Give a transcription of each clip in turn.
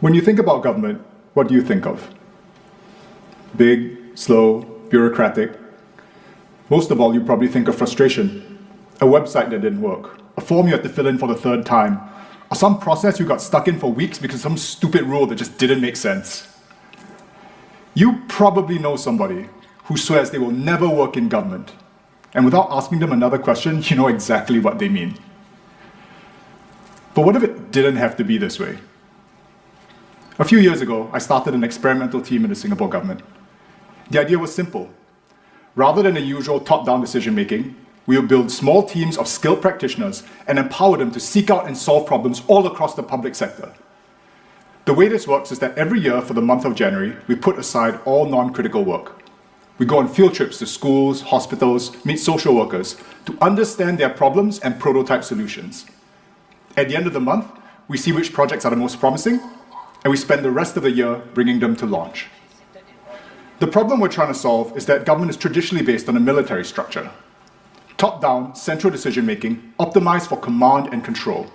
When you think about government, what do you think of? Big, slow, bureaucratic. Most of all, you probably think of frustration. A website that didn't work, a form you had to fill in for the third time, or some process you got stuck in for weeks because of some stupid rule that just didn't make sense. You probably know somebody who swears they will never work in government, and without asking them another question, you know exactly what they mean. But what if it didn't have to be this way? A few years ago, I started an experimental team in the Singapore government. The idea was simple. Rather than the usual top-down decision-making, we will build small teams of skilled practitioners and empower them to seek out and solve problems all across the public sector. The way this works is that every year for the month of January, we put aside all non-critical work. We go on field trips to schools, hospitals, meet social workers to understand their problems and prototype solutions. At the end of the month, we see which projects are the most promising, and we spend the rest of the year bringing them to launch. The problem we're trying to solve is that government is traditionally based on a military structure. Top-down, central decision-making, optimized for command and control.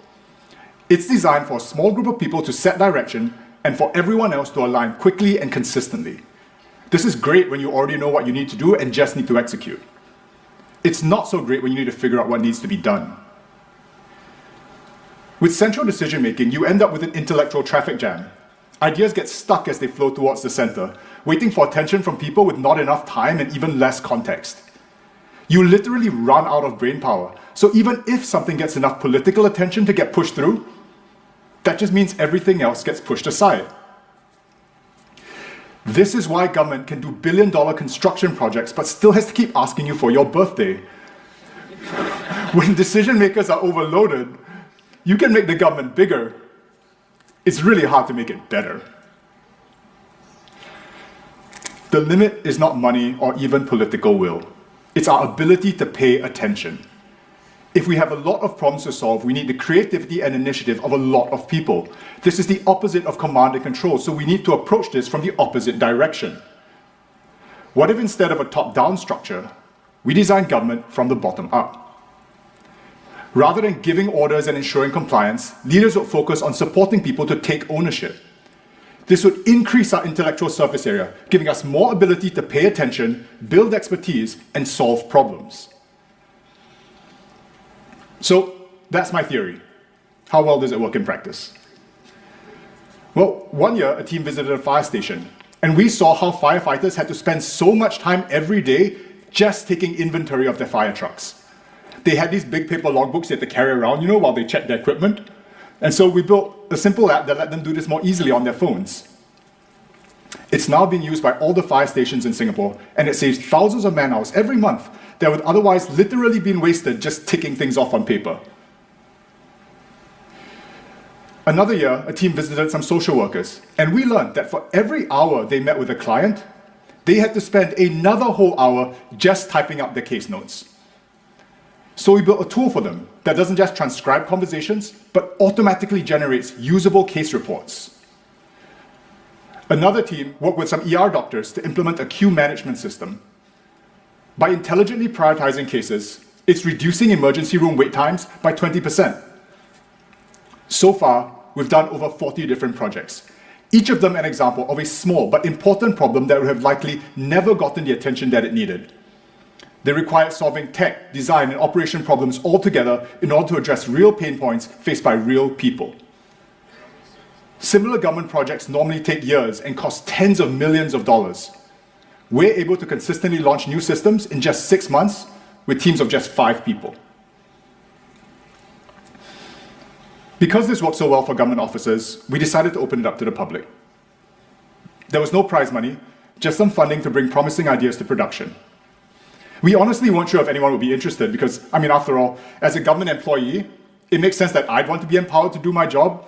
It's designed for a small group of people to set direction and for everyone else to align quickly and consistently. This is great when you already know what you need to do and just need to execute. It's not so great when you need to figure out what needs to be done. With central decision-making, you end up with an intellectual traffic jam. Ideas get stuck as they flow towards the center, waiting for attention from people with not enough time and even less context. You literally run out of brain power, so even if something gets enough political attention to get pushed through, that just means everything else gets pushed aside. This is why government can do billion-dollar construction projects but still has to keep asking you for your birthday. When decision makers are overloaded, you can make the government bigger. It's really hard to make it better. The limit is not money or even political will. It's our ability to pay attention. If we have a lot of problems to solve, we need the creativity and initiative of a lot of people. This is the opposite of command and control, so we need to approach this from the opposite direction. What if instead of a top-down structure, we design government from the bottom up? Rather than giving orders and ensuring compliance, leaders would focus on supporting people to take ownership. This would increase our intellectual surface area, giving us more ability to pay attention, build expertise, and solve problems. So that's my theory. How well does it work in practice? Well, one year a team visited a fire station, and we saw how firefighters had to spend so much time every day just taking inventory of their fire trucks. They had these big paper logbooks they had to carry around, while they checked their equipment. And so we built a simple app that let them do this more easily on their phones. It's now being used by all the fire stations in Singapore, and it saves thousands of man-hours every month that would otherwise literally been wasted just ticking things off on paper. Another year, a team visited some social workers, and we learned that for every hour they met with a client, they had to spend another whole hour just typing up their case notes. So we built a tool for them that doesn't just transcribe conversations, but automatically generates usable case reports. Another team worked with some ER doctors to implement a queue management system. By intelligently prioritizing cases, it's reducing emergency room wait times by 20%. So far, we've done over 40 different projects, each of them an example of a small but important problem that would have likely never gotten the attention that it needed. They required solving tech, design, and operation problems all together in order to address real pain points faced by real people. Similar government projects normally take years and cost tens of millions of dollars. We're able to consistently launch new systems in just 6 months with teams of just 5 people. Because this worked so well for government officers, we decided to open it up to the public. There was no prize money, just some funding to bring promising ideas to production. We honestly weren't sure if anyone would be interested because, after all, as a government employee, it makes sense that I'd want to be empowered to do my job,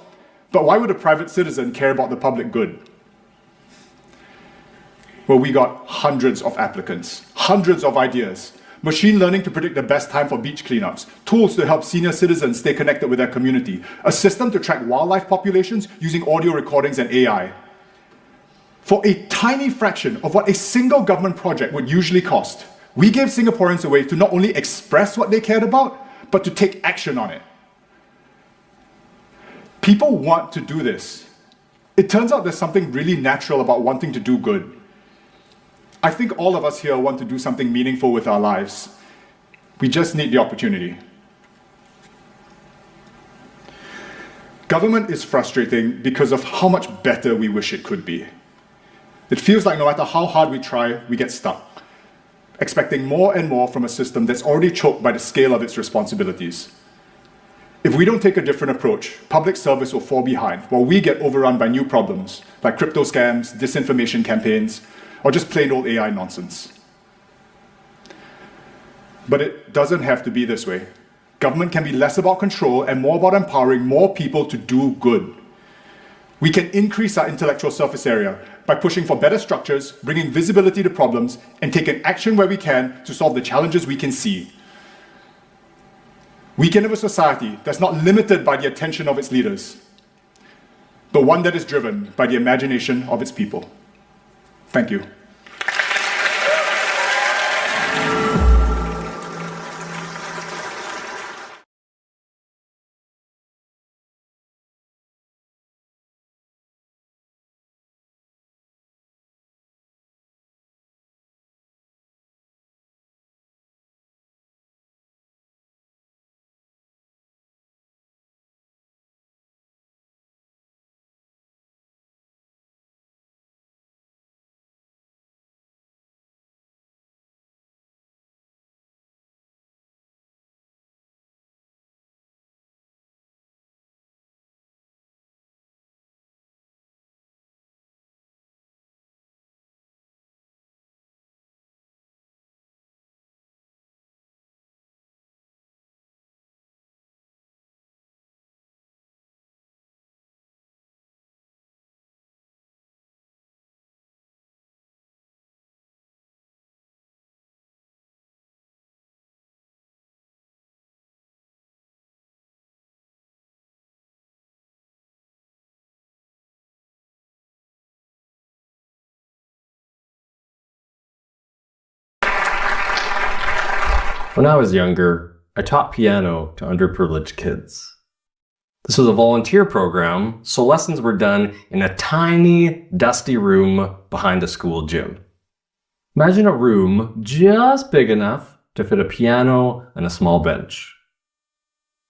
but why would a private citizen care about the public good? Well, we got hundreds of applicants, hundreds of ideas, machine learning to predict the best time for beach cleanups, tools to help senior citizens stay connected with their community, a system to track wildlife populations using audio recordings and AI. For a tiny fraction of what a single government project would usually cost, we gave Singaporeans a way to not only express what they cared about, but to take action on it. People want to do this. It turns out there's something really natural about wanting to do good. I think all of us here want to do something meaningful with our lives. We just need the opportunity. Government is frustrating because of how much better we wish it could be. It feels like no matter how hard we try, we get stuck, expecting more and more from a system that's already choked by the scale of its responsibilities. If we don't take a different approach, public service will fall behind while we get overrun by new problems like crypto scams, disinformation campaigns, or just plain old AI nonsense. But it doesn't have to be this way. Government can be less about control and more about empowering more people to do good. We can increase our intellectual surface area by pushing for better structures, bringing visibility to problems, and taking action where we can to solve the challenges we can see. We can have a society that's not limited by the attention of its leaders, but one that is driven by the imagination of its people. Thank you. When I was younger, I taught piano to underprivileged kids. This was a volunteer program, so lessons were done in a tiny, dusty room behind the school gym. Imagine a room just big enough to fit a piano and a small bench.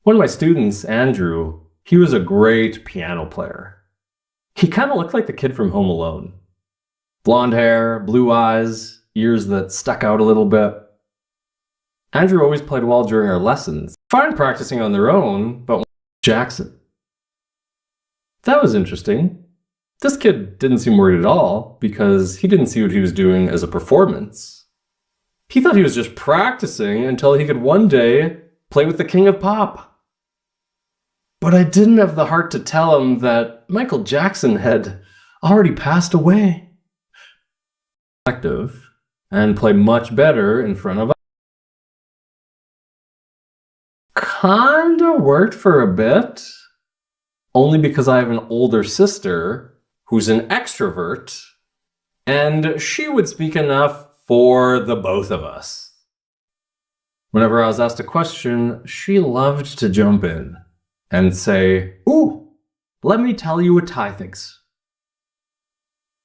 One of my students, Andrew, he was a great piano player. He kind of looked like the kid from Home Alone. Blonde hair, blue eyes, ears that stuck out a little bit. Andrew always played well during our lessons. Fine practicing on their own, but Jackson. That was interesting. This kid didn't seem worried at all because he didn't see what he was doing as a performance. He thought he was just practicing until he could one day play with the king of pop. But I didn't have the heart to tell him that Michael Jackson had already passed away. Active and play much better in front of us. Kinda worked for a bit, only because I have an older sister who's an extrovert, and she would speak enough for the both of us. Whenever I was asked a question, she loved to jump in and say, "Ooh, let me tell you what Ty thinks."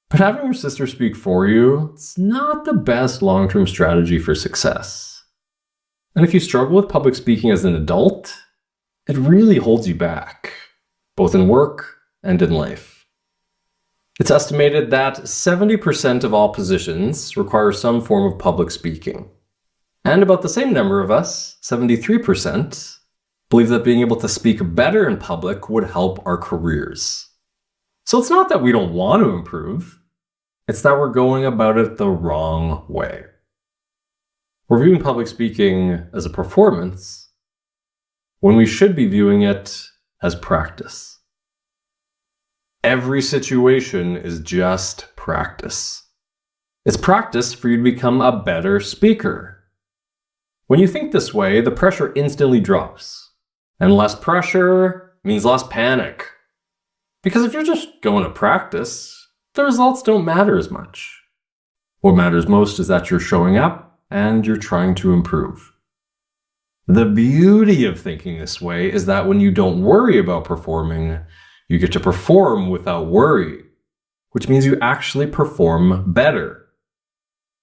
But having your sister speak for you, it's not the best long-term strategy for success. And if you struggle with public speaking as an adult, it really holds you back, both in work and in life. It's estimated that 70% of all positions require some form of public speaking. And about the same number of us, 73%, believe that being able to speak better in public would help our careers. So it's not that we don't want to improve, it's that we're going about it the wrong way. We're viewing public speaking as a performance when we should be viewing it as practice. Every situation is just practice. It's practice for you to become a better speaker. When you think this way, the pressure instantly drops. And less pressure means less panic. Because if you're just going to practice, the results don't matter as much. What matters most is that you're showing up and you're trying to improve. The beauty of thinking this way is that when you don't worry about performing, You get to perform without worry, which means you actually perform better.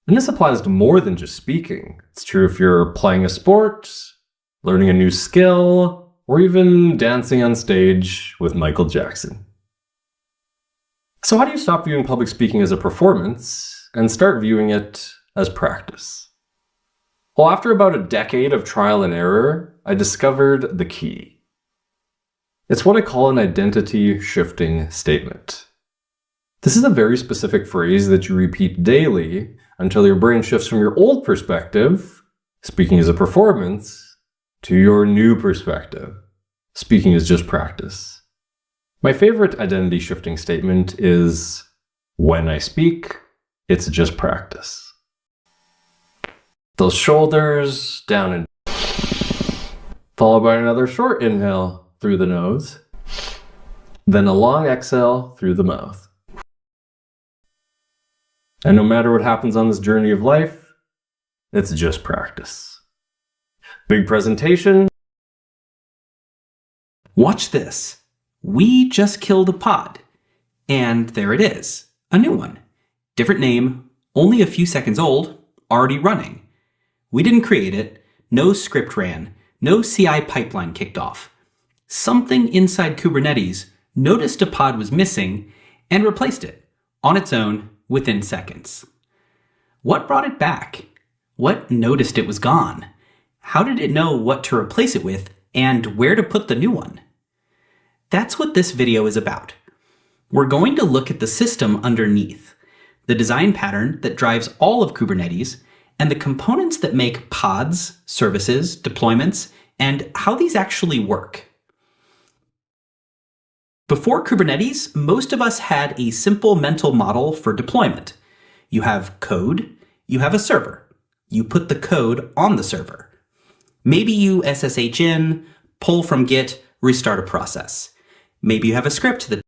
And this applies to more than just speaking. It's true if you're playing a sport, learning a new skill, or even dancing on stage with Michael Jackson. So how do you stop viewing public speaking as a performance and start viewing it as practice? Well, after about a decade of trial and error, I discovered the key. It's what I call an identity shifting statement. This is a very specific phrase that you repeat daily until your brain shifts from your old perspective, speaking as a performance, to your new perspective, speaking is just practice. My favorite identity shifting statement is, when I speak, it's just practice. Those shoulders down and followed by another short inhale through the nose, then a long exhale through the mouth. And no matter what happens on this journey of life, it's just practice. Big presentation. Watch this. We just killed a pod. And there it is. A new one. Different name, only a few seconds old, already running. We didn't create it. No script ran. No CI pipeline kicked off. Something inside Kubernetes noticed a pod was missing and replaced it on its own within seconds. What brought it back? What noticed it was gone? How did it know what to replace it with and where to put the new one? That's what this video is about. We're going to look at the system underneath, the design pattern that drives all of Kubernetes, and the components that make pods, services, deployments, and how these actually work. Before Kubernetes, most of us had a simple mental model for deployment. You have code, you have a server. You put the code on the server. Maybe you SSH in, pull from Git, restart a process. Maybe you have a script that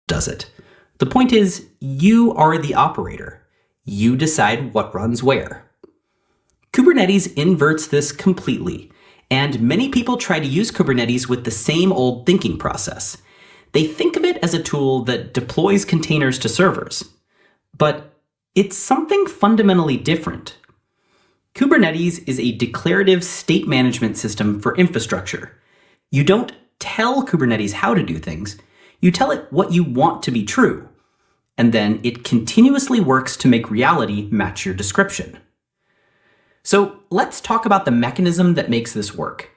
does it. The point is, you are the operator. You decide what runs where. Kubernetes inverts this completely, and many people try to use Kubernetes with the same old thinking process. They think of it as a tool that deploys containers to servers. But it's something fundamentally different. Kubernetes is a declarative state management system for infrastructure. You don't tell Kubernetes how to do things, you tell it what you want to be true, and then it continuously works to make reality match your description. So let's talk about the mechanism that makes this work.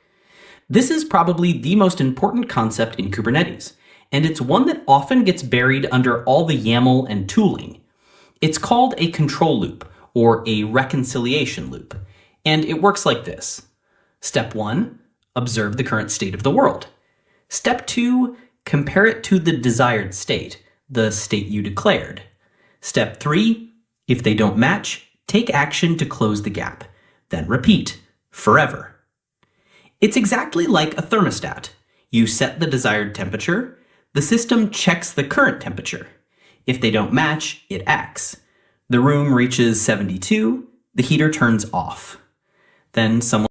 This is probably the most important concept in Kubernetes, and it's one that often gets buried under all the YAML and tooling. It's called a control loop, or a reconciliation loop, and it works like this. Step 1, observe the current state of the world. Step 2, compare it to the desired state, the state you declared. Step 3, if they don't match, take action to close the gap. Then repeat, forever. It's exactly like a thermostat. You set the desired temperature, the system checks the current temperature. If they don't match, it acts. The room reaches 72, the heater turns off. Then someone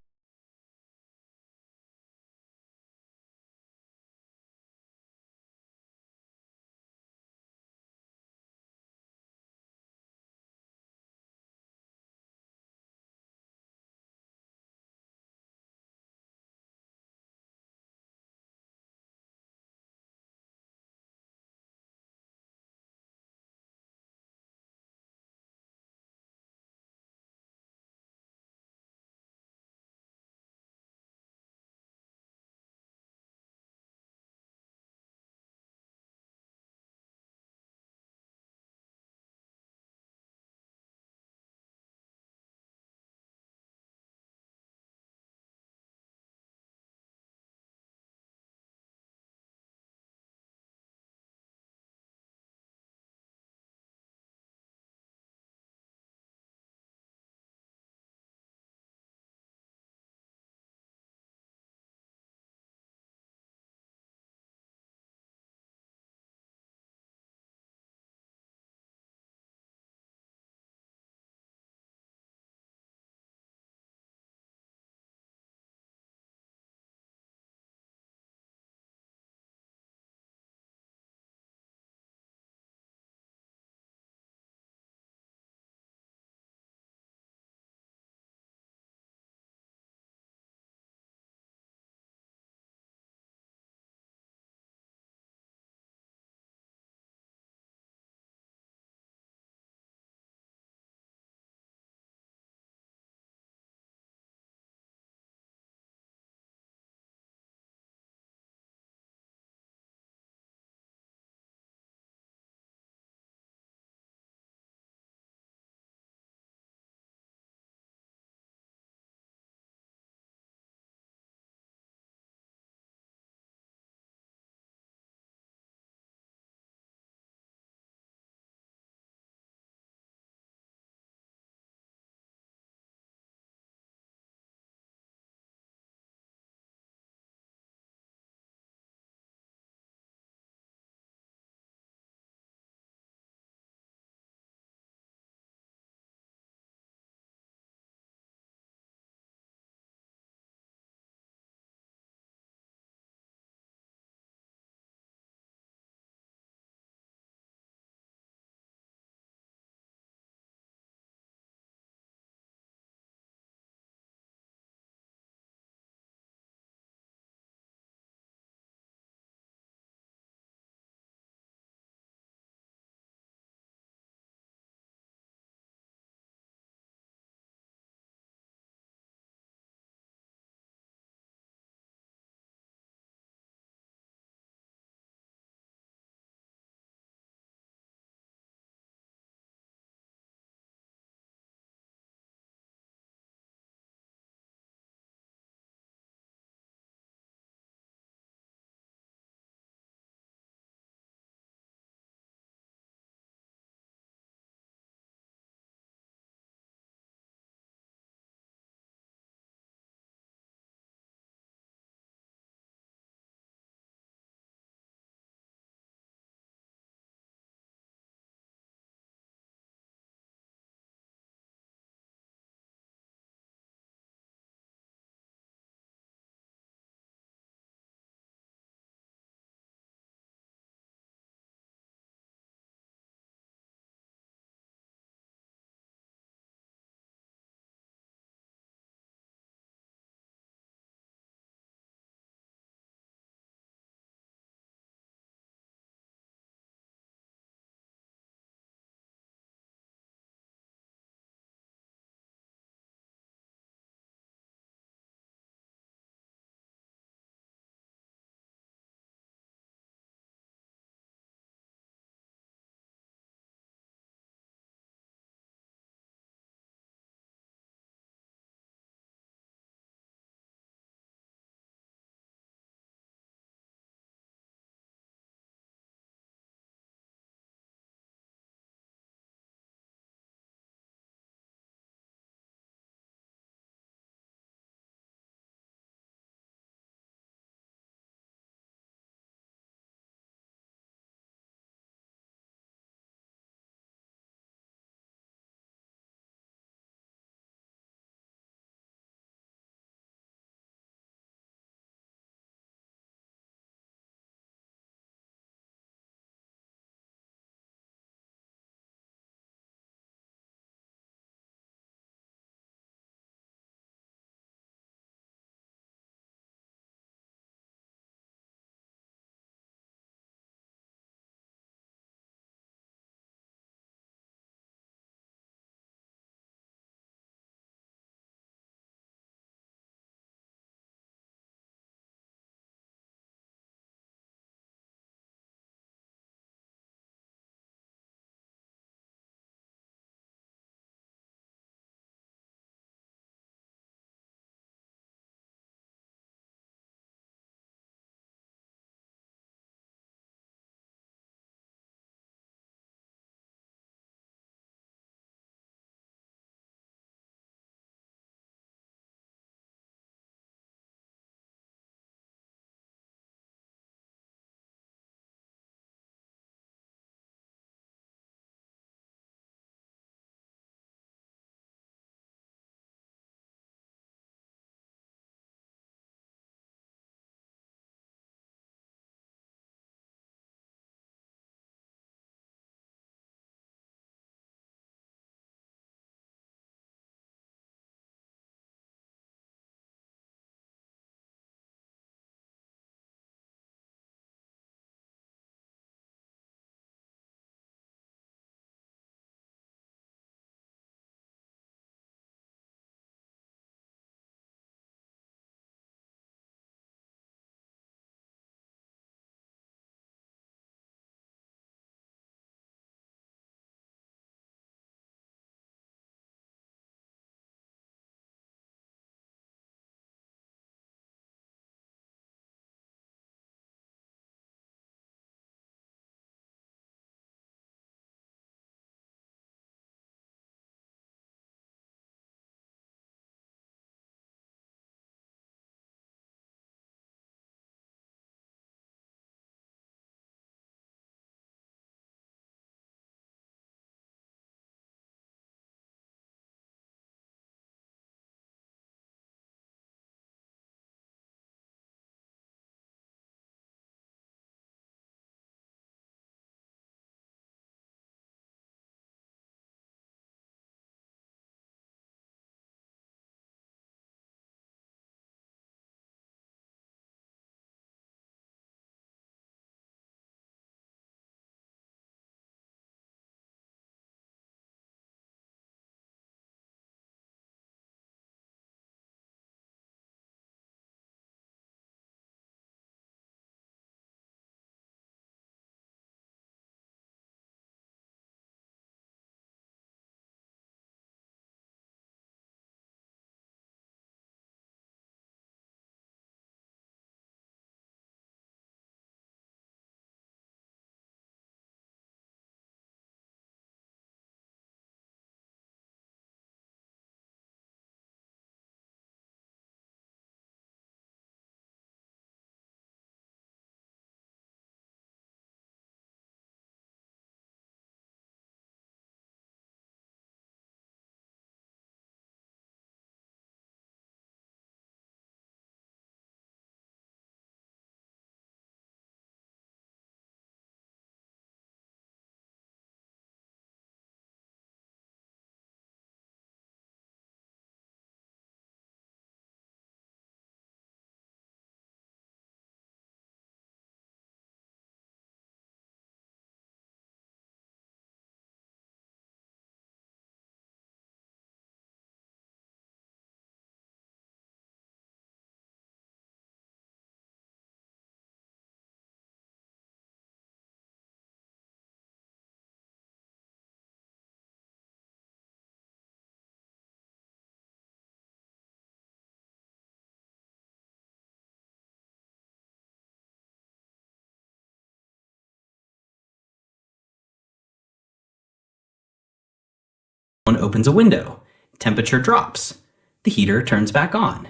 Someone opens a window. Temperature drops. The heater turns back on.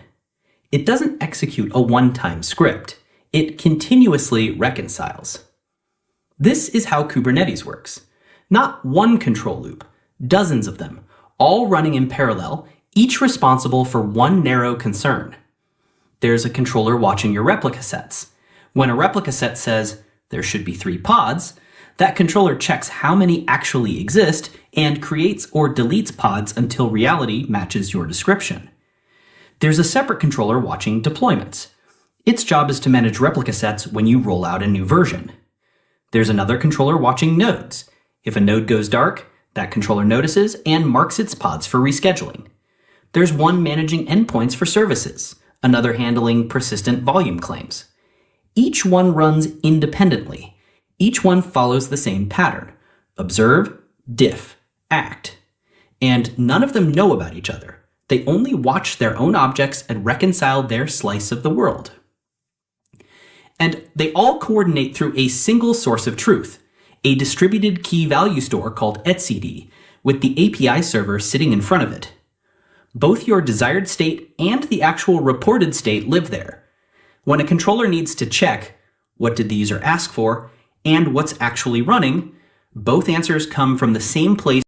It doesn't execute a one-time script. It continuously reconciles. This is how Kubernetes works. Not one control loop, dozens of them, all running in parallel, each responsible for one narrow concern. There's a controller watching your replica sets. When a replica set says, there should be 3 pods, that controller checks how many actually exist and creates or deletes pods until reality matches your description. There's a separate controller watching deployments. Its job is to manage replica sets when you roll out a new version. There's another controller watching nodes. If a node goes dark, that controller notices and marks its pods for rescheduling. There's one managing endpoints for services, another handling persistent volume claims. Each one runs independently. Each one follows the same pattern: observe, diff, act. And none of them know about each other. They only watch their own objects and reconcile their slice of the world. And they all coordinate through a single source of truth, a distributed key value store called etcd, with the API server sitting in front of it. Both your desired state and the actual reported state live there. When a controller needs to check what did the user ask for and what's actually running, both answers come from the same place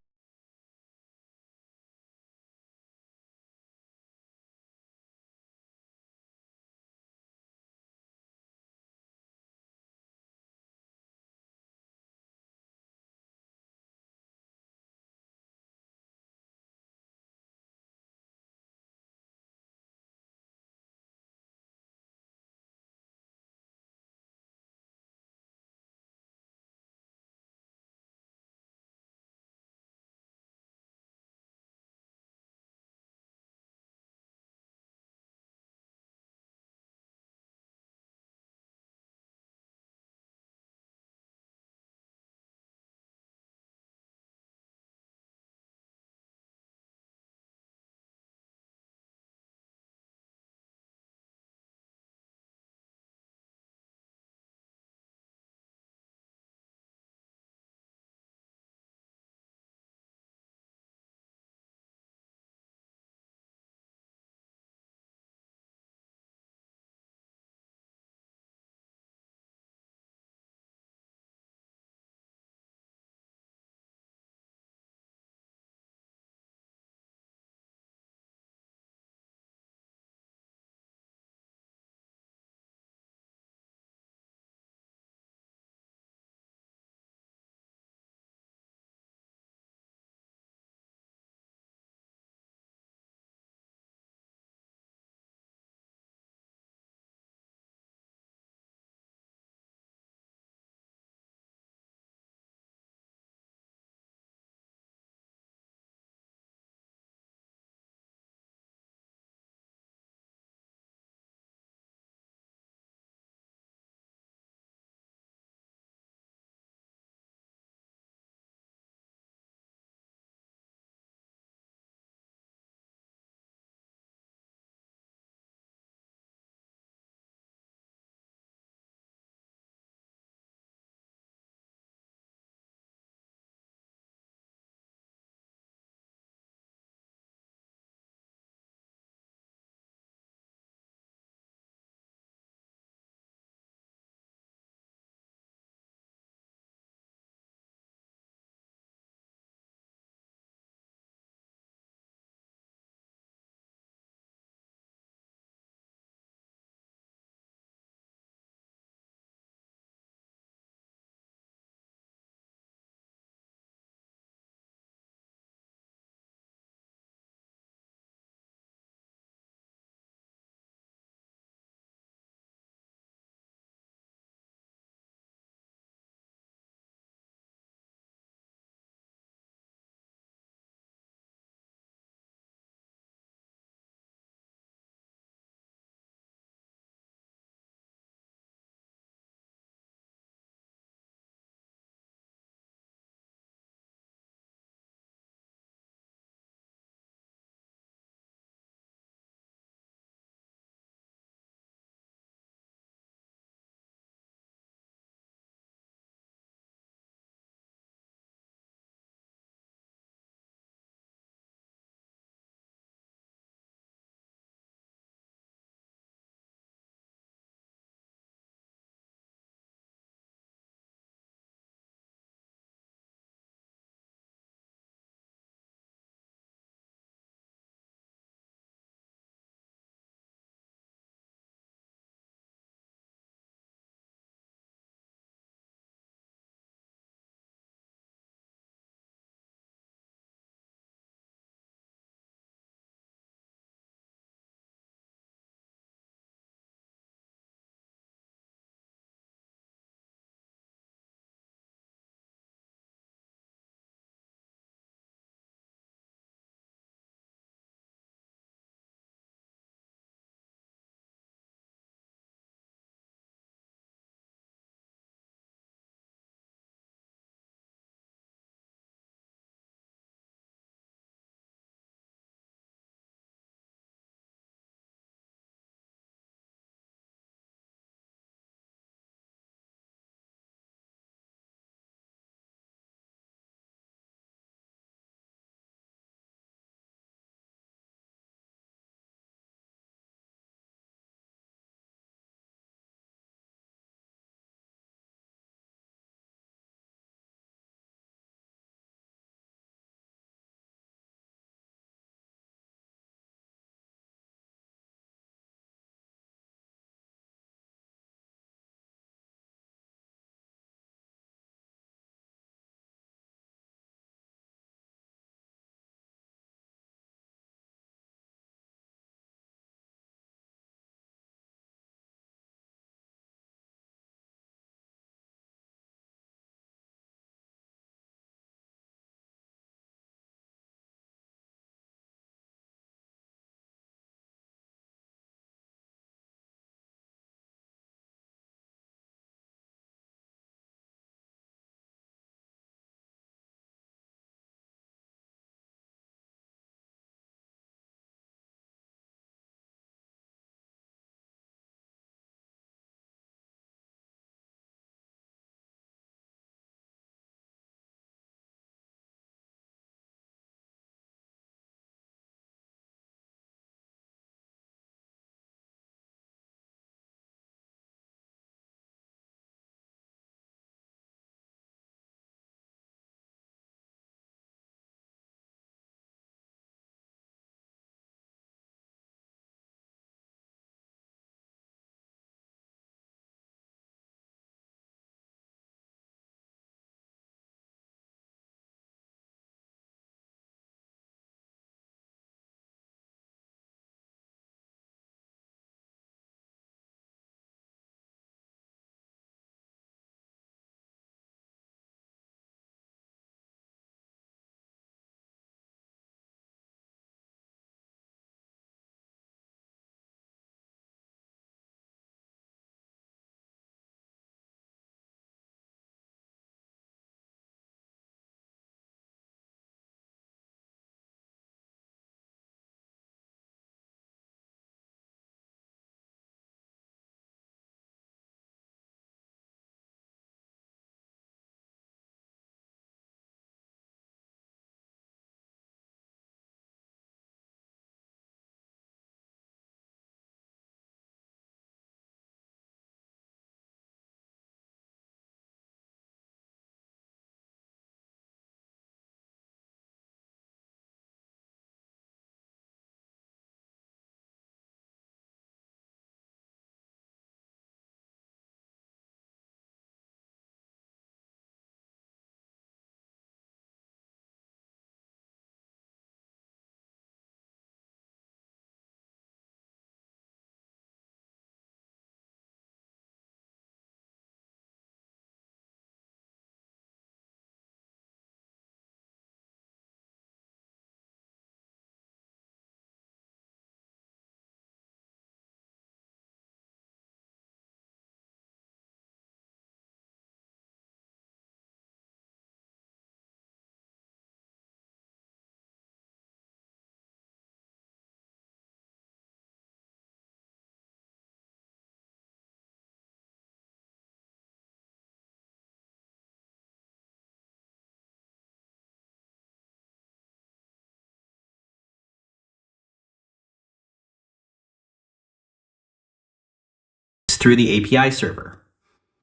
through the API server.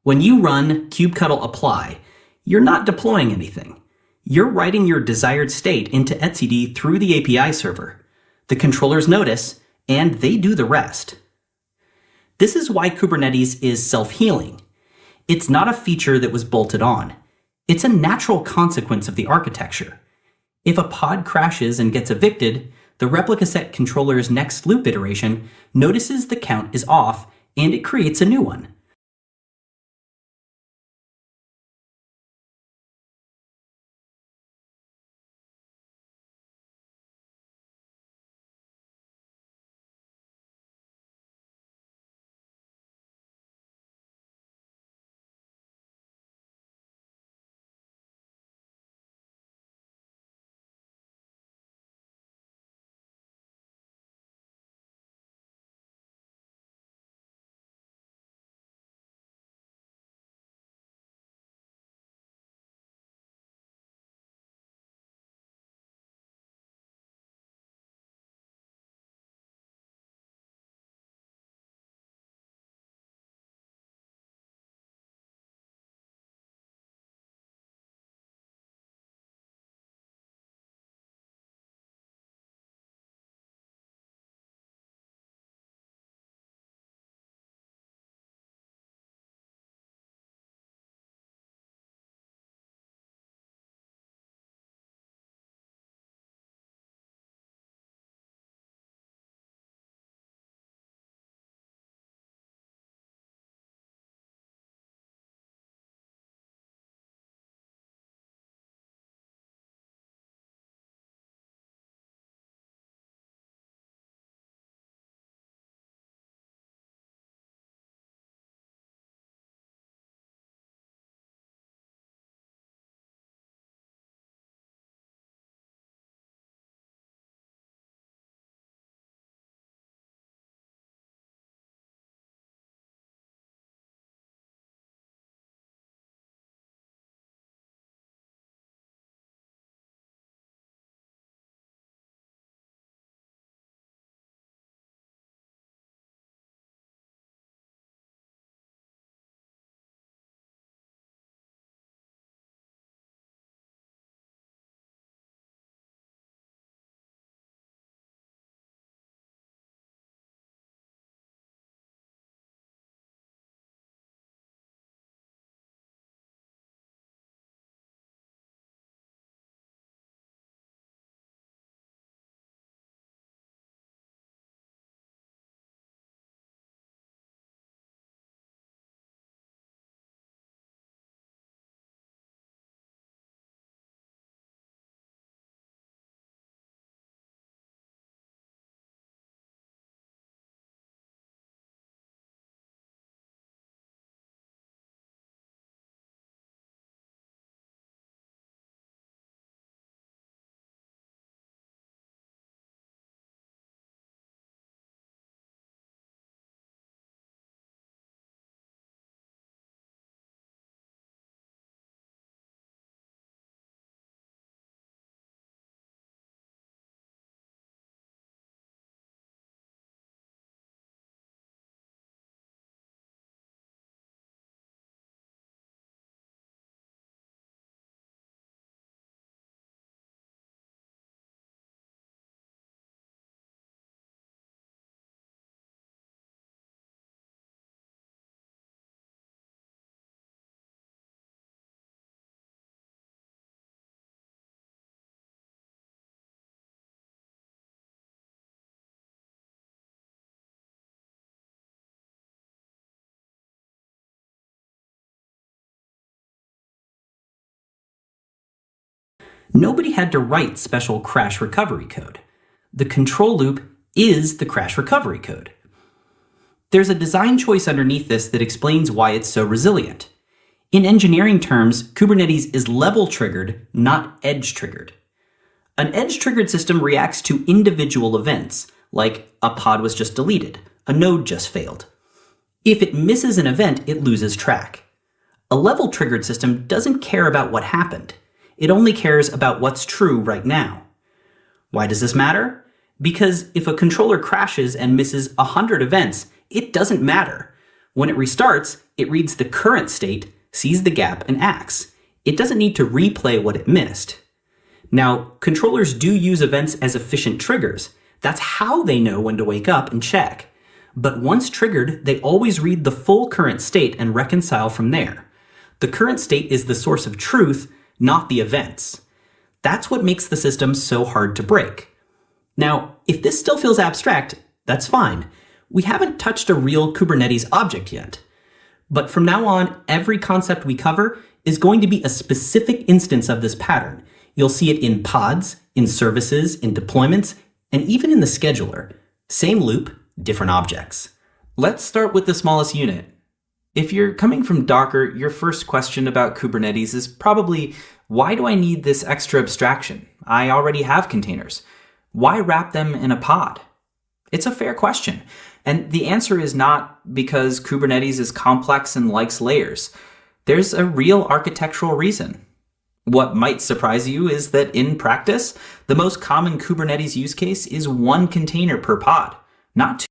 When you run kubectl apply, you're not deploying anything. You're writing your desired state into etcd through the API server. The controllers notice, and they do the rest. This is why Kubernetes is self-healing. It's not a feature that was bolted on. It's a natural consequence of the architecture. If a pod crashes and gets evicted, the replica set controller's next loop iteration notices the count is off and it creates a new one. Nobody had to write special crash recovery code. The control loop is the crash recovery code. There's a design choice underneath this that explains why it's so resilient. In engineering terms, Kubernetes is level-triggered, not edge-triggered. An edge-triggered system reacts to individual events, like a pod was just deleted, a node just failed. If it misses an event, it loses track. A level-triggered system doesn't care about what happened. It only cares about what's true right now. Why does this matter? Because if a controller crashes and misses 100 events, it doesn't matter. When it restarts, it reads the current state, sees the gap, and acts. It doesn't need to replay what it missed. Now, controllers do use events as efficient triggers. That's how they know when to wake up and check. But once triggered, they always read the full current state and reconcile from there. The current state is the source of truth, not the events. That's what makes the system so hard to break. Now, if this still feels abstract, that's fine. We haven't touched a real Kubernetes object yet. But from now on, every concept we cover is going to be a specific instance of this pattern. You'll see it in pods, in services, in deployments, and even in the scheduler. Same loop, different objects. Let's start with the smallest unit. If you're coming from Docker, your first question about Kubernetes is probably, why do I need this extra abstraction? I already have containers. Why wrap them in a pod? It's a fair question. And the answer is not because Kubernetes is complex and likes layers. There's a real architectural reason. What might surprise you is that in practice, the most common Kubernetes use case is one container per pod, not two.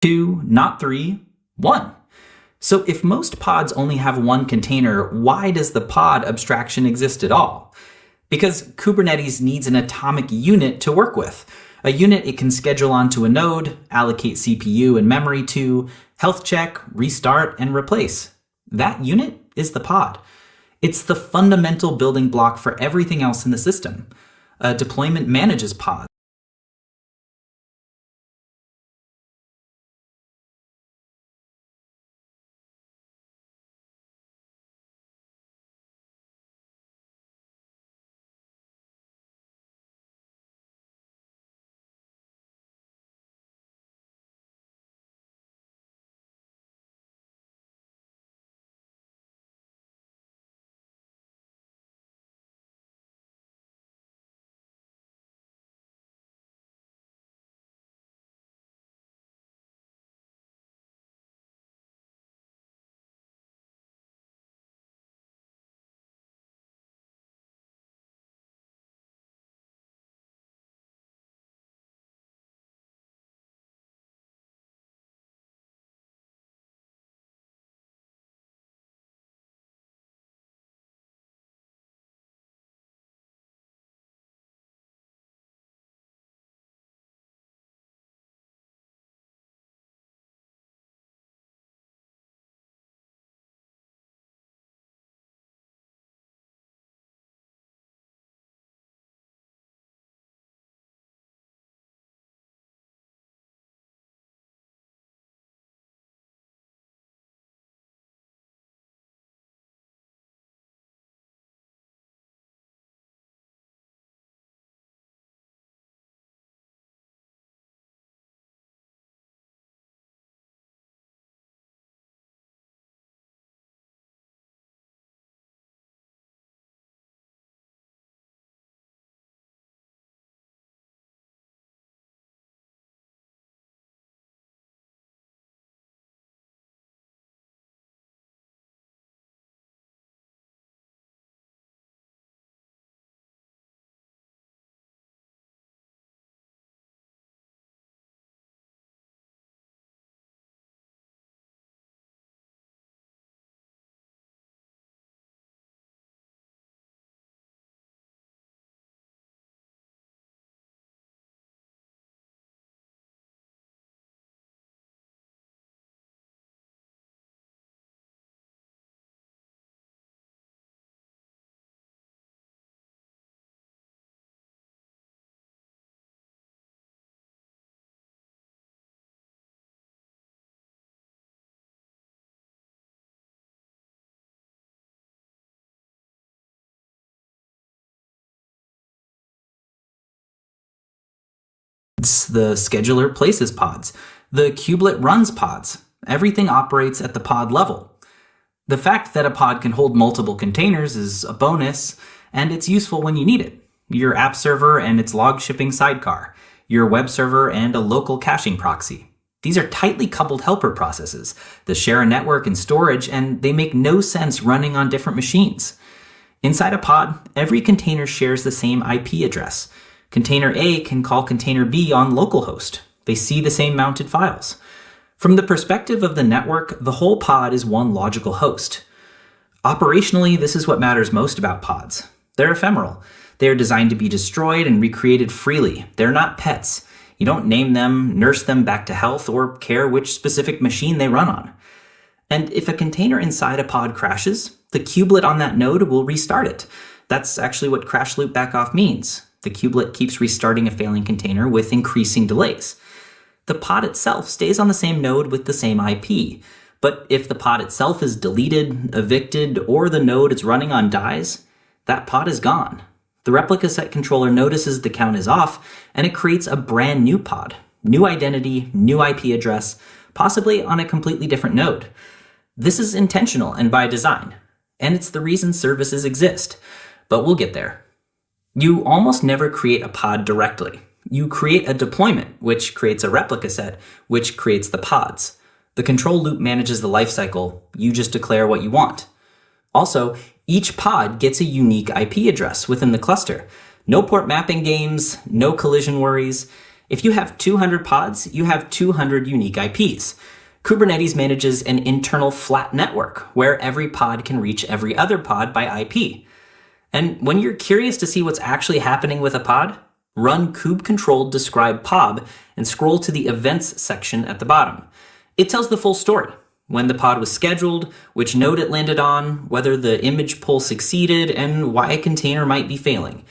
2, not 3, 1. So if most pods only have one container, why does the pod abstraction exist at all? Because Kubernetes needs an atomic unit to work with. A unit it can schedule onto a node, allocate CPU and memory to, health check, restart, and replace. That unit is the pod. It's the fundamental building block for everything else in the system. A deployment manages pods. The scheduler places pods. The kubelet runs pods. Everything operates at the pod level. The fact that a pod can hold multiple containers is a bonus, and it's useful when you need it. Your app server and its log shipping sidecar, your web server and a local caching proxy. These are tightly coupled helper processes that share a network and storage, and they make no sense running on different machines. Inside a pod, every container shares the same IP address. Container A can call container B on localhost. They see the same mounted files. From the perspective of the network, the whole pod is one logical host. Operationally, this is what matters most about pods. They're ephemeral. They are designed to be destroyed and recreated freely. They're not pets. You don't name them, nurse them back to health, or care which specific machine they run on. And if a container inside a pod crashes, the kubelet on that node will restart it. That's actually what crash loop backoff means. The kubelet keeps restarting a failing container with increasing delays. The pod itself stays on the same node with the same IP, but if the pod itself is deleted, evicted, or the node it's running on dies, that pod is gone. The replica set controller notices the count is off, and it creates a brand new pod. New identity, new IP address, possibly on a completely different node. This is intentional and by design, and it's the reason services exist. But we'll get there. You almost never create a pod directly. You create a deployment, which creates a replica set, which creates the pods. The control loop manages the lifecycle. You just declare what you want. Also, each pod gets a unique IP address within the cluster. No port mapping games, no collision worries. If you have 200 pods, you have 200 unique IPs. Kubernetes manages an internal flat network where every pod can reach every other pod by IP. And when you're curious to see what's actually happening with a pod, run kube-controlled describe pob and scroll to the events section at the bottom. It tells the full story. When the pod was scheduled, which node it landed on, whether the image pull succeeded, and why a container might be failing.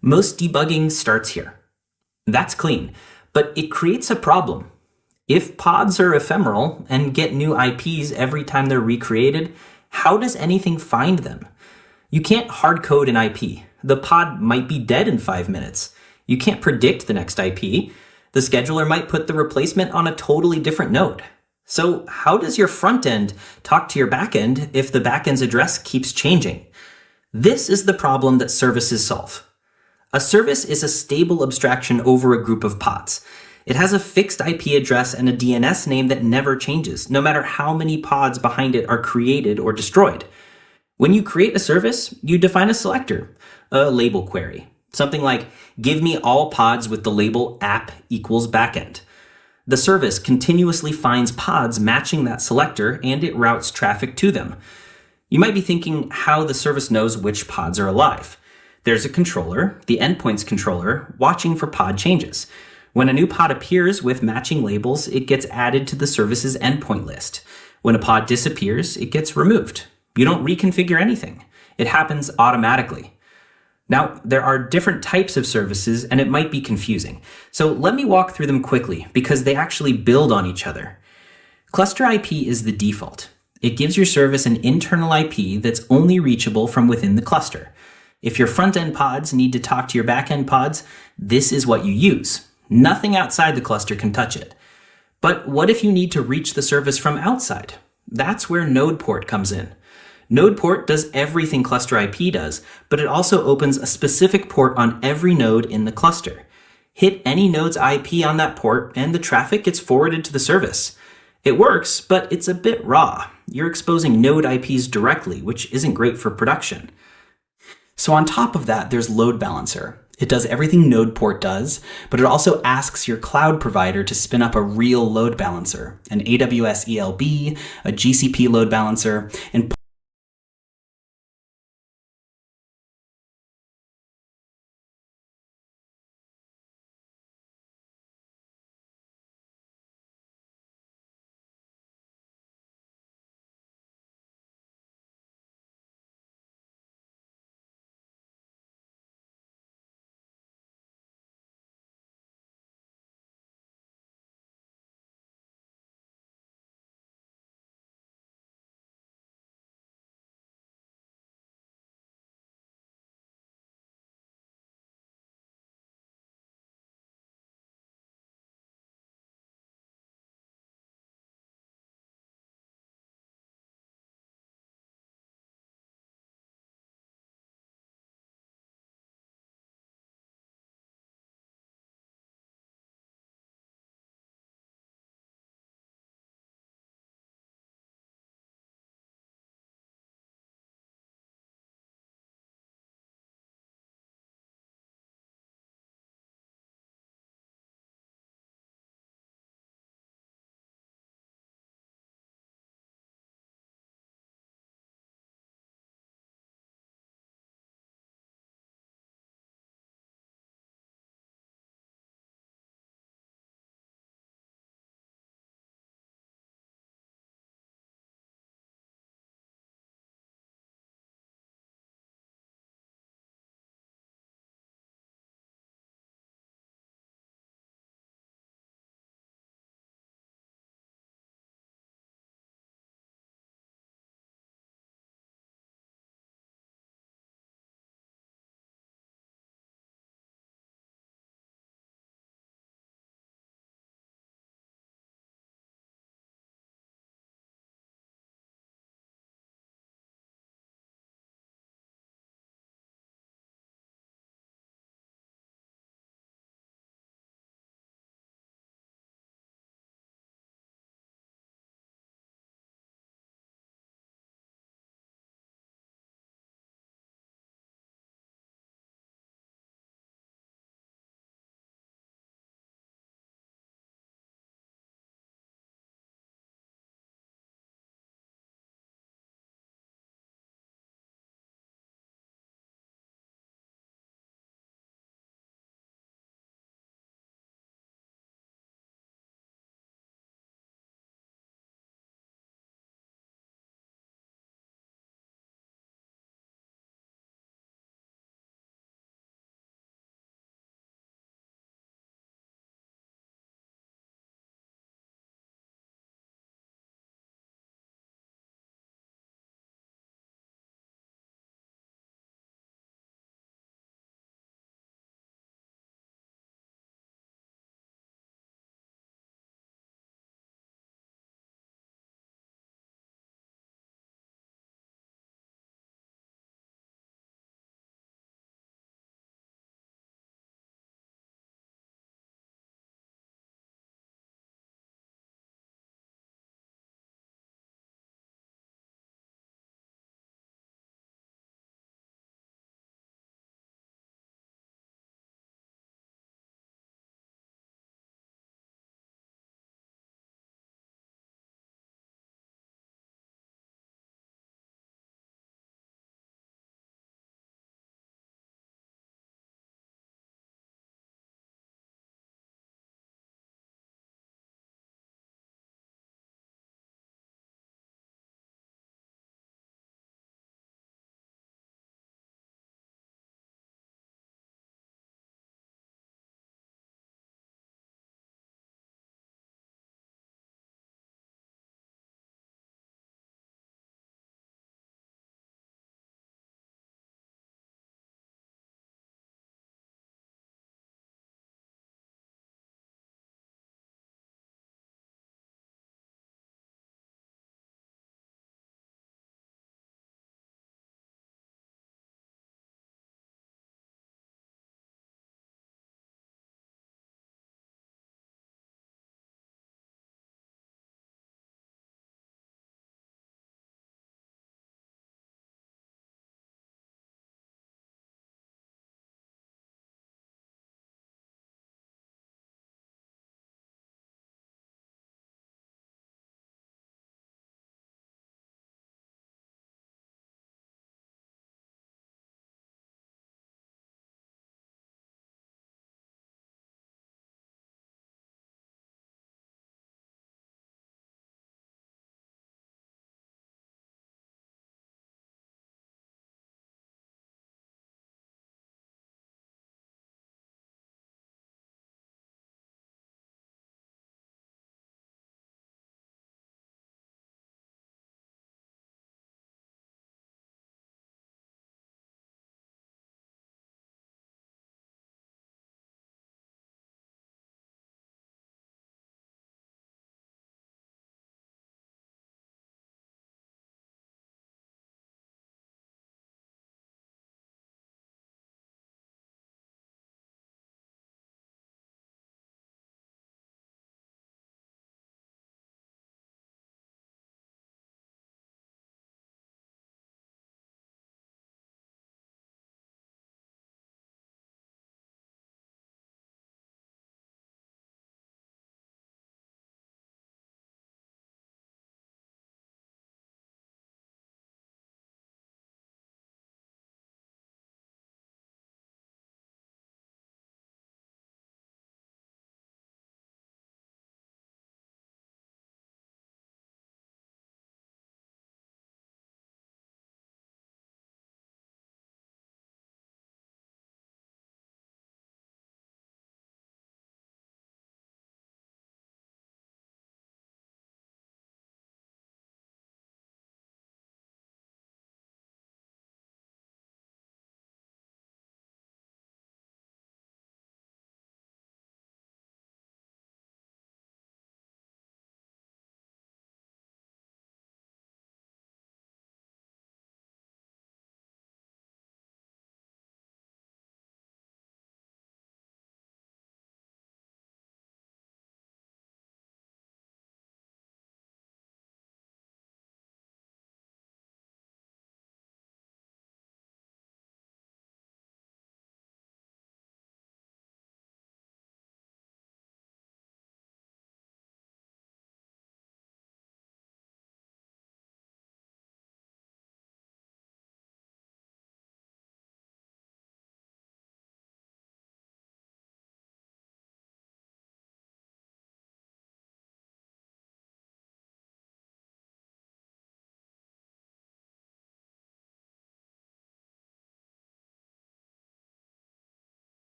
Most debugging starts here. That's clean, but it creates a problem. If pods are ephemeral and get new IPs every time they're recreated, how does anything find them? You can't hard code an IP. The pod might be dead in 5 minutes. You can't predict the next IP. The scheduler might put the replacement on a totally different node. So how does your front end talk to your back end if the back end's address keeps changing? This is the problem that services solve. A service is a stable abstraction over a group of pods. It has a fixed IP address and a DNS name that never changes, no matter how many pods behind it are created or destroyed. When you create a service, you define a selector, a label query. Something like, give me all pods with the label app equals backend. The service continuously finds pods matching that selector and it routes traffic to them. You might be thinking how the service knows which pods are alive. There's a controller, the endpoints controller, watching for pod changes. When a new pod appears with matching labels, it gets added to the service's endpoint list. When a pod disappears, it gets removed. You don't reconfigure anything. It happens automatically. Now, there are different types of services and it might be confusing. So let me walk through them quickly because they actually build on each other. Cluster IP is the default. It gives your service an internal IP that's only reachable from within the cluster. If your front-end pods need to talk to your back-end pods, this is what you use. Nothing outside the cluster can touch it. But what if you need to reach the service from outside? That's where node port comes in. Node port does everything cluster IP does, but it also opens a specific port on every node in the cluster. Hit any node's IP on that port and the traffic gets forwarded to the service. It works, but it's a bit raw. You're exposing node IPs directly, which isn't great for production. So on top of that, there's load balancer. It does everything node port does, but it also asks your cloud provider to spin up a real load balancer, an AWS ELB, a GCP load balancer, and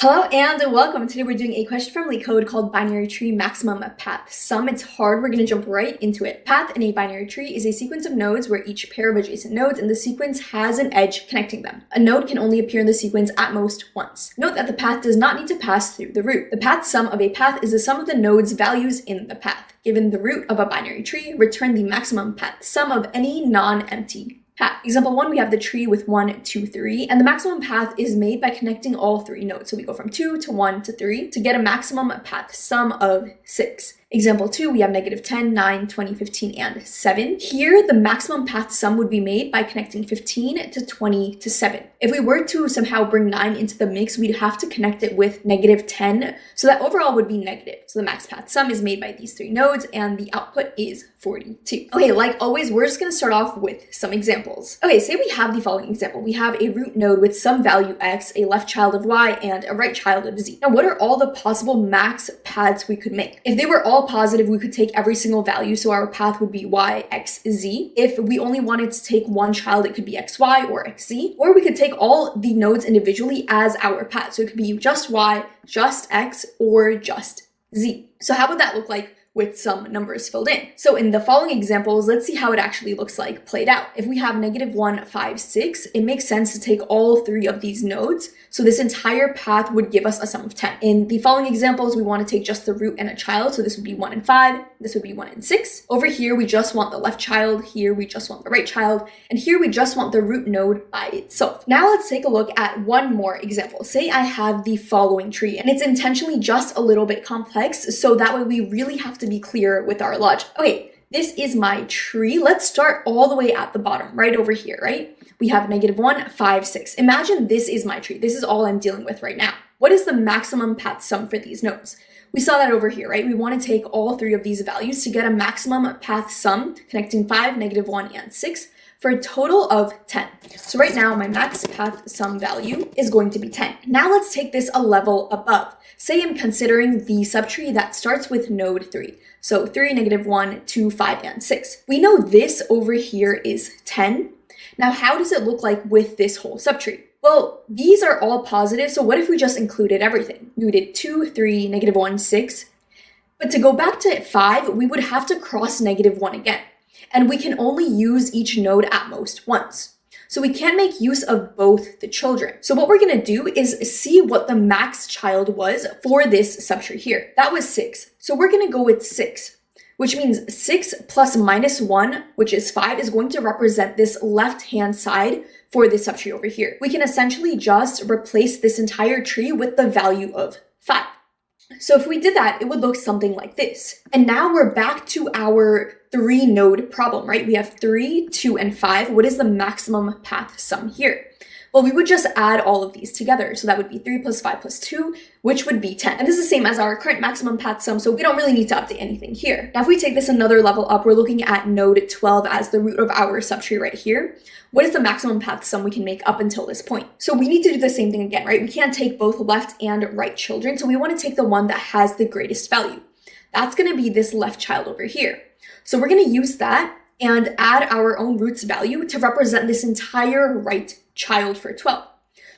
Hello and welcome. Today we're doing a question from LeetCode called binary tree maximum path sum. It's hard. We're going to jump right into it. Path in a binary tree is a sequence of nodes where each pair of adjacent nodes in the sequence has an edge connecting them. A node can only appear in the sequence at most once. Note that the path does not need to pass through the root. The path sum of a path is the sum of the node's values in the path. Given the root of a binary tree, return the maximum path sum of any non-empty path. Example 1, we have the tree with 1, 2, 3, and the maximum path is made by connecting all 3 nodes. So we go from 2 to 1 to 3 to get a maximum path sum of 6. Example 2, we have -10, 9, 20, 15, and 7. Here, the maximum path sum would be made by connecting 15 to 20 to 7. If we were to somehow bring 9 into the mix, we'd have to connect it with -10, so that overall would be negative. So the max path sum is made by these 3 nodes, and the output is 42. Okay, like always, we're just going to start off with some examples. Okay, say we have the following example. We have a root node with some value x, a left child of y, and a right child of z. Now, what are all the possible max paths we could make? If they were all positive, we could take every single value, so our path would be y, x, z. If we only wanted to take one child, it could be x, y, or x, z. Or we could take all the nodes individually as our path. So it could be just y, just x, or just z. So how would that look like with some numbers filled in? So in the following examples, let's see how it actually looks like played out. If we have -1, 5, 6, it makes sense to take all 3 of these nodes. So this entire path would give us a sum of 10. In the following examples, we want to take just the root and a child. So this would be 1 and 5. This would be 1 and 6. Over here, we just want the left child. Here, we just want the right child. And here, we just want the root node by itself. Now let's take a look at one more example. Say I have the following tree, and it's intentionally just a little bit complex, so that way we really have to be clear with our logic. Okay, this is my tree. Let's start all the way at the bottom, right over here, right? We have -1, 5, 6. Imagine this is my tree. This is all I'm dealing with right now. What is the maximum path sum for these nodes? We saw that over here, right? We want to take all 3 of these values to get a maximum path sum connecting 5, -1, and 6 for a total of 10. So right now, my max path sum value is going to be 10. Now let's take this a level above. Say I'm considering the subtree that starts with node 3. So 3, -1, 2, 5, and 6. We know this over here is 10. Now, how does it look like with this whole subtree? Well, these are all positive, so what if we just included everything? We did 2, 3, -1, 6. But to go back to 5, we would have to cross -1 again. And we can only use each node at most once. So we can't make use of both the children. So what we're going to do is see what the max child was for this subtree here. That was 6. So we're going to go with 6. Which means 6 plus -1, which is 5, is going to represent this left-hand side for this subtree over here. We can essentially just replace this entire tree with the value of 5. So if we did that, it would look something like this. And now we're back to our 3-node problem, right? We have 3, 2, and 5. What is the maximum path sum here? Well, we would just add all of these together. So that would be 3 plus 5 plus 2, which would be 10. And this is the same as our current maximum path sum, so we don't really need to update anything here. Now, if we take this another level up, we're looking at node 12 as the root of our subtree right here. What is the maximum path sum we can make up until this point? So we need to do the same thing again, right? We can't take both left and right children, so we want to take the one that has the greatest value. That's going to be this left child over here. So we're going to use that and add our own root's value to represent this entire right child for 12.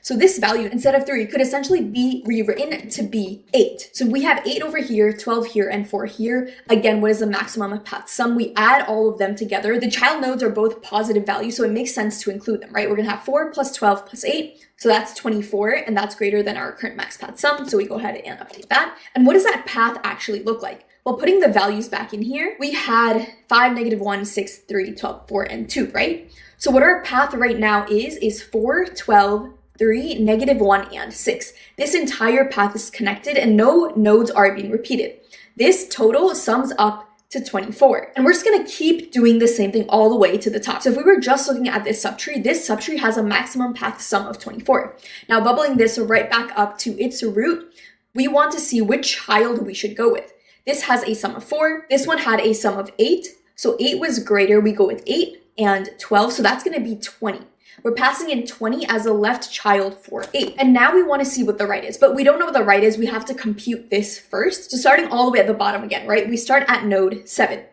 So this value, instead of 3, could essentially be rewritten to be 8. So we have 8 over here, 12 here, and 4 here. Again, what is the maximum path sum? We add all of them together. The child nodes are both positive values, so it makes sense to include them, right? We're going to have 4 plus 12 plus 8. So that's 24, and that's greater than our current max path sum. So we go ahead and update that. And what does that path actually look like? Well, putting the values back in here, we had 5, -1, 6, 3, 12, 4, and 2, right? So what our path right now is 4, 12, 3, -1, and 6. This entire path is connected and no nodes are being repeated. This total sums up to 24. And we're just going to keep doing the same thing all the way to the top. So if we were just looking at this subtree has a maximum path sum of 24. Now, bubbling this right back up to its root, we want to see which child we should go with. This has a sum of 4. This one had a sum of 8. So 8 was greater. We go with 8 and 12. So that's going to be 20. We're passing in 20 as a left child for 8. And now we want to see what the right is, but we don't know what the right is. We have to compute this first. So starting all the way at the bottom again, right? We start at node 7.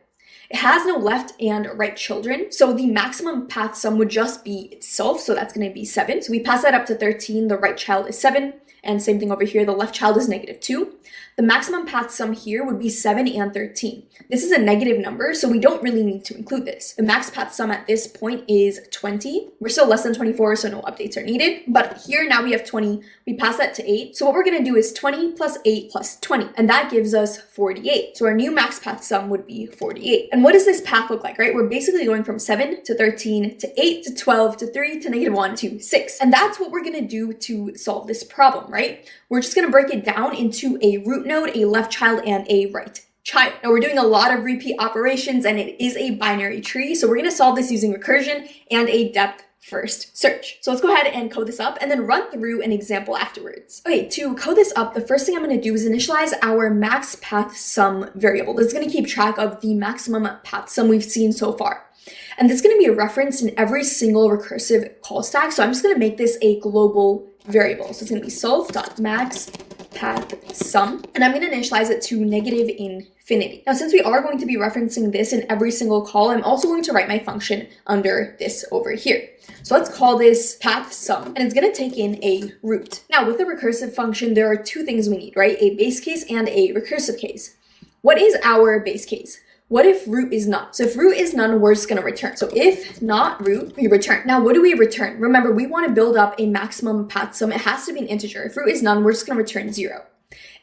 It has no left and right children. So the maximum path sum would just be itself. So that's going to be 7. So we pass that up to 13. The right child is 7. and same thing over here, the left child is -2. The maximum path sum here would be 7 and 13. This is a negative number, so we don't really need to include this. The max path sum at this point is 20. We're still less than 24, so no updates are needed. But here now we have 20. We pass that to 8. So what we're going to do is 20 plus 8 plus 20, and that gives us 48. So our new max path sum would be 48. And what does this path look like, right? We're basically going from 7 to 13 to 8 to 12 to 3 to -1 to 6. And that's what we're going to do to solve this problem, right? We're just going to break it down into a root node, a left child, and a right child. Now we're doing a lot of repeat operations and it is a binary tree. So we're going to solve this using recursion and a depth first search. So let's go ahead and code this up and then run through an example afterwards. Okay, to code this up, the first thing I'm going to do is initialize our max path sum variable. This is going to keep track of the maximum path sum we've seen so far. And this is going to be referenced in every single recursive call stack. So I'm just going to make this a global variable. So it's going to be self.maxPathSum, and I'm going to initialize it to -infinity. Now, since we are going to be referencing this in every single call, I'm also going to write my function under this over here. So let's call this pathSum, and it's going to take in a root. Now, with a recursive function, there are two things we need, right? A base case and a recursive case. What is our base case? What if root is none? So if root is none, we're just going to return. So if not root, we return. Now, what do we return? Remember, we want to build up a maximum path sum. It has to be an integer. If root is none, we're just going to return 0.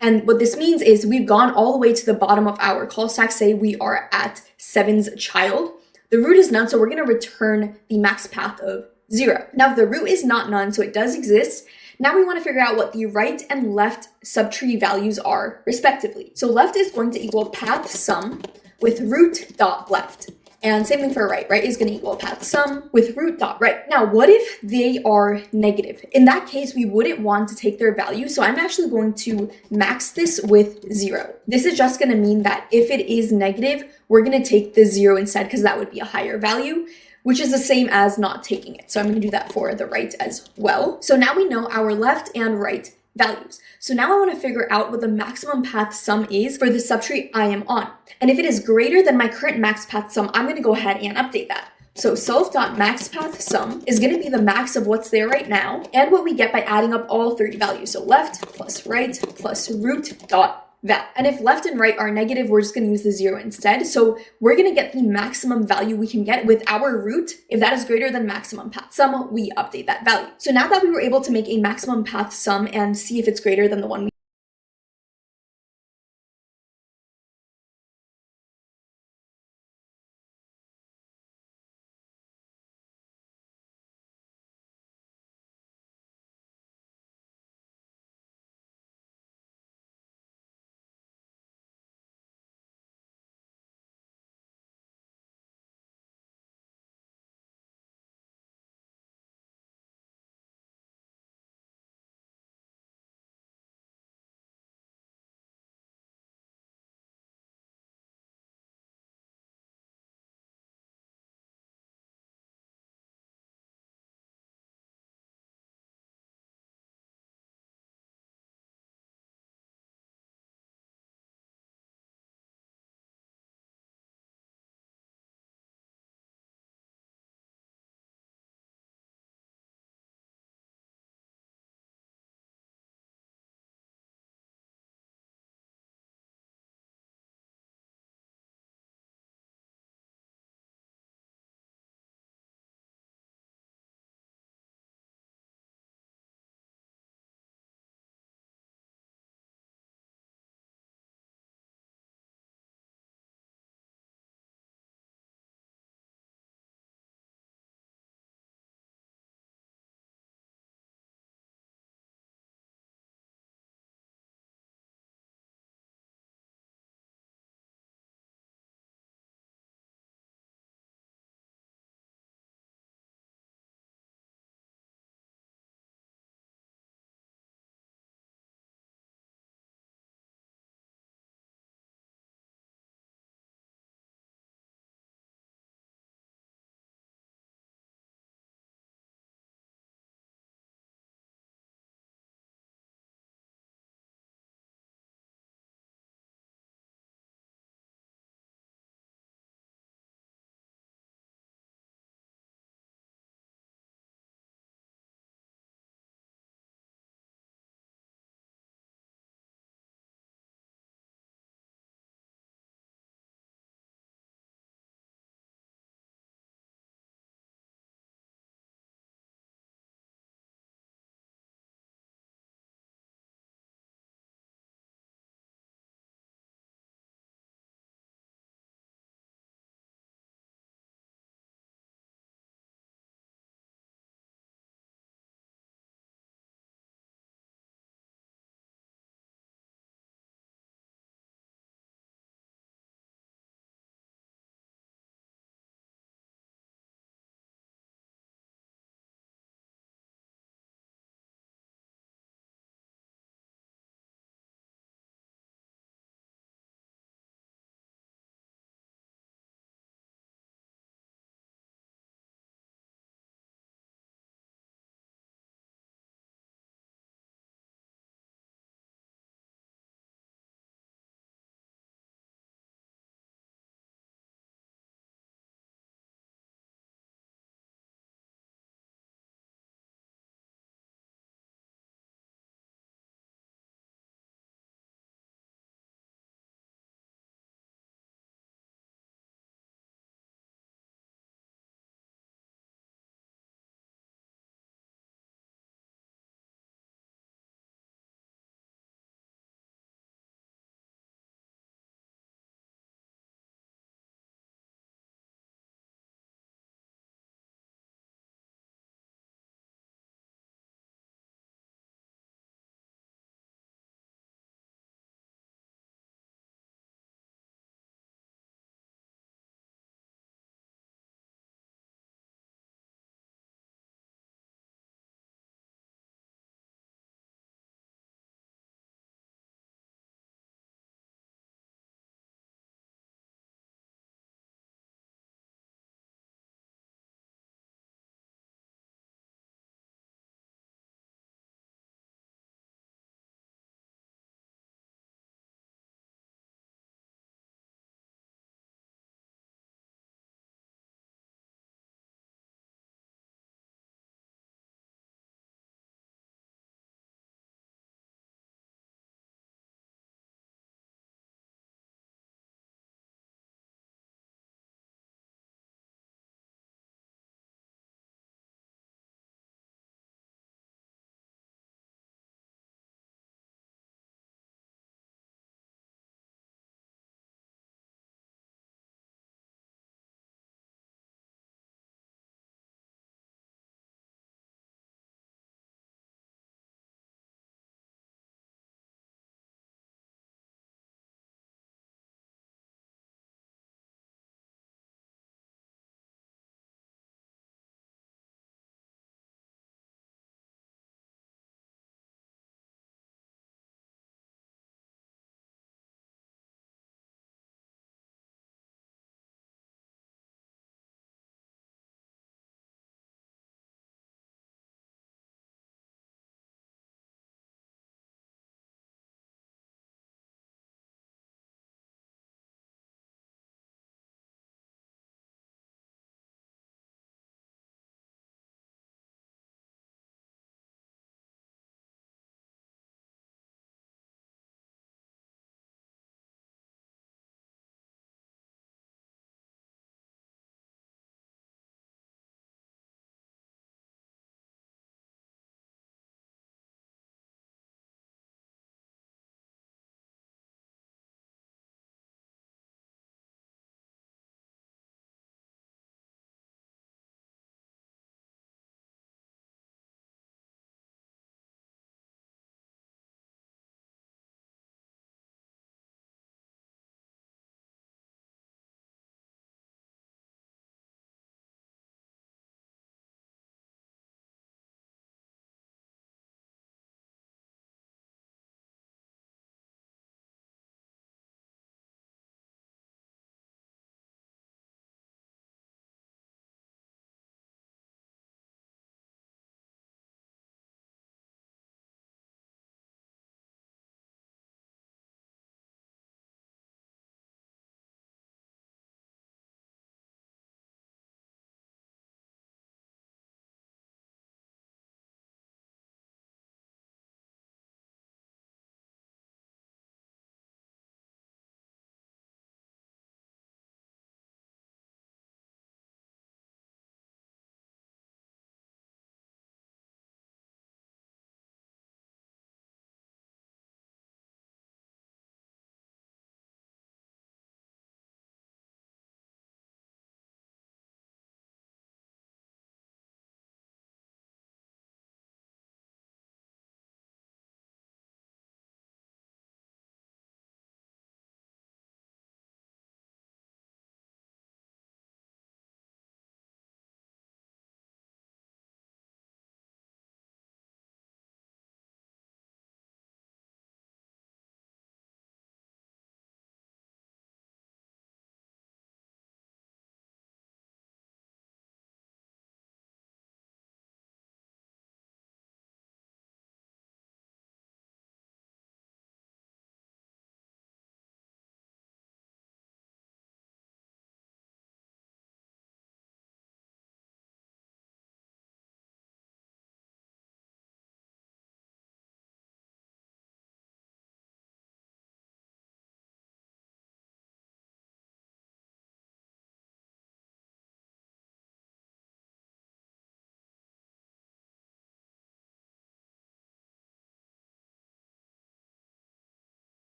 And what this means is we've gone all the way to the bottom of our call stack. Say we are at 7's child. The root is none, so we're going to return the max path of 0. Now, if the root is not none, so it does exist, now we want to figure out what the right and left subtree values are, respectively. So left is going to equal path sum with root dot left. And same thing for right. Right is going to equal path sum with root dot right. Now, what if they are negative? In that case, we wouldn't want to take their value. So I'm actually going to max this with 0. This is just going to mean that if it is negative, we're going to take the 0 instead because that would be a higher value, which is the same as not taking it. So I'm going to do that for the right as well. So now we know our left and right values. So now I want to figure out what the maximum path sum is for the subtree I am on. And if it is greater than my current max path sum, I'm going to go ahead and update that. So self.maxPathSum is going to be the max of what's there right now and what we get by adding up all 30 values. So left plus right plus root dot val. And if left and right are negative, we're just going to use the 0 instead. So we're going to get the maximum value we can get with our root. If that is greater than maximum path sum, we update that value. So now that we were able to make a maximum path sum and see if it's greater than the one we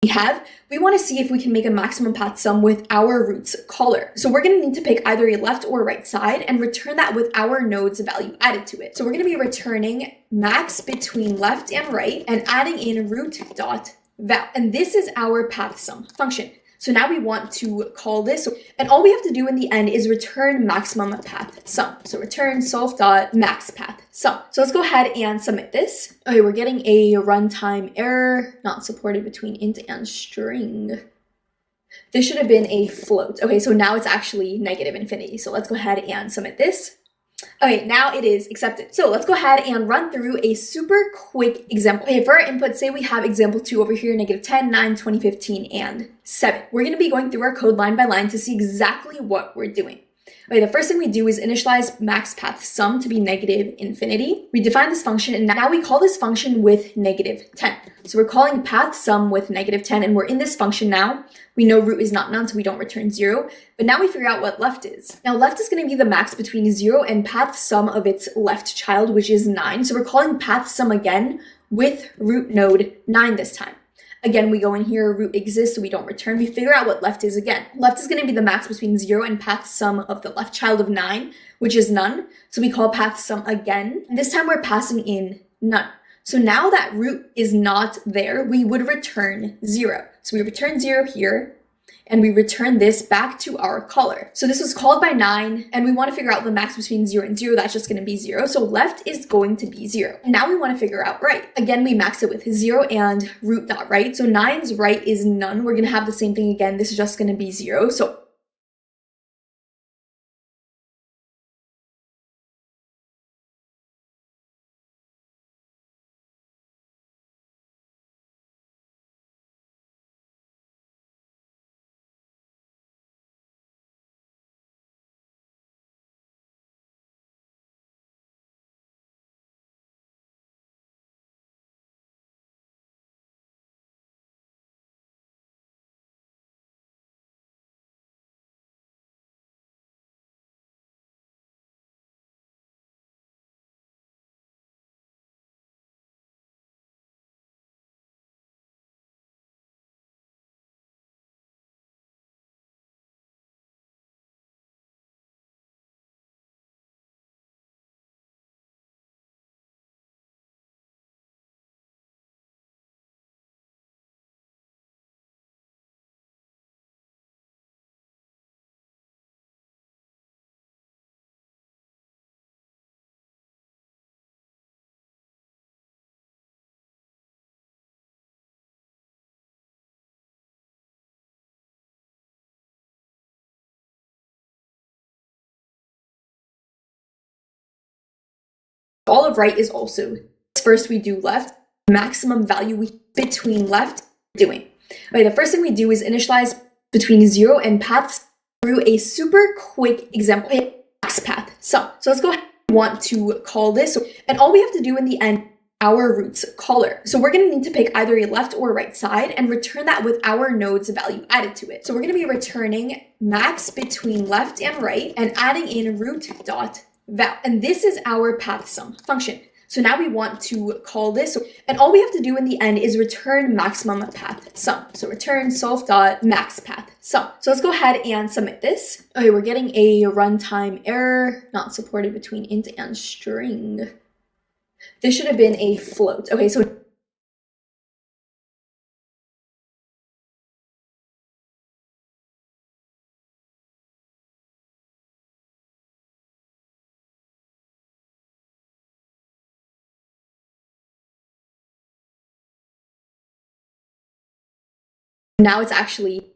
have, we want to see if we can make a maximum path sum with our roots caller. So we're going to need to pick either a left or right side and return that with our node's value added to it. So we're going to be returning max between left and right and adding in root dot val. And this is our path sum function. So now we want to call this, and all we have to do in the end is return maximum path sum. So return self.max path sum. So let's go ahead and submit this. Okay, we're getting a runtime error, not supported between int and string. This should have been a float. Okay, so now it's actually negative infinity. So let's go ahead and submit this. Okay, now it is accepted. So let's go ahead and run through a super quick example. Okay, for our input, say we have example 2 over here, -10, 9, 20, 15, and 7. We're going to be going through our code line by line to see exactly what we're doing. Okay, the first thing we do is initialize max path sum to be negative infinity. We define this function, and now we call this function with -10. So we're calling path sum with -10, and we're in this function now. We know root is not none, so we don't return 0. But now we figure out what left is. Now left is going to be the max between 0 and path sum of its left child, which is 9. So we're calling path sum again with root node 9 this time. Again, we go in here, root exists, so we don't return. We figure out what left is again. Left is going to be the max between 0 and path sum of the left child of 9, which is none. So we call path sum again. And this time we're passing in none. So now that root is not there, we would return 0. So we return 0 here, and we return this back to our caller. So this was called by 9, and we want to figure out the max between 0 and 0. That's just going to be 0. So left is going to be 0. And now we want to figure out right. Again, we max it with 0 and root.right. So 9's right is none. We're going to have the same thing again. This is just going to be 0. So all of right is also. First we do left, maximum value we between left doing. Okay, the first thing we do is initialize between 0 and paths through a super quick example. Okay, max path sum. So let's go ahead and want to call this, and all we have to do in the end, our roots caller. So we're going to need to pick either a left or right side and return that with our node's value added to it. So we're going to be returning max between left and right and adding in root dot val. And this is our path sum function. So now we want to call this, and all we have to do in the end is return maximum path sum. So return self.max path sum. So let's go ahead and submit this. Okay, we're getting a runtime error, not supported between int and string. This should have been a float. Okay, so now it's actually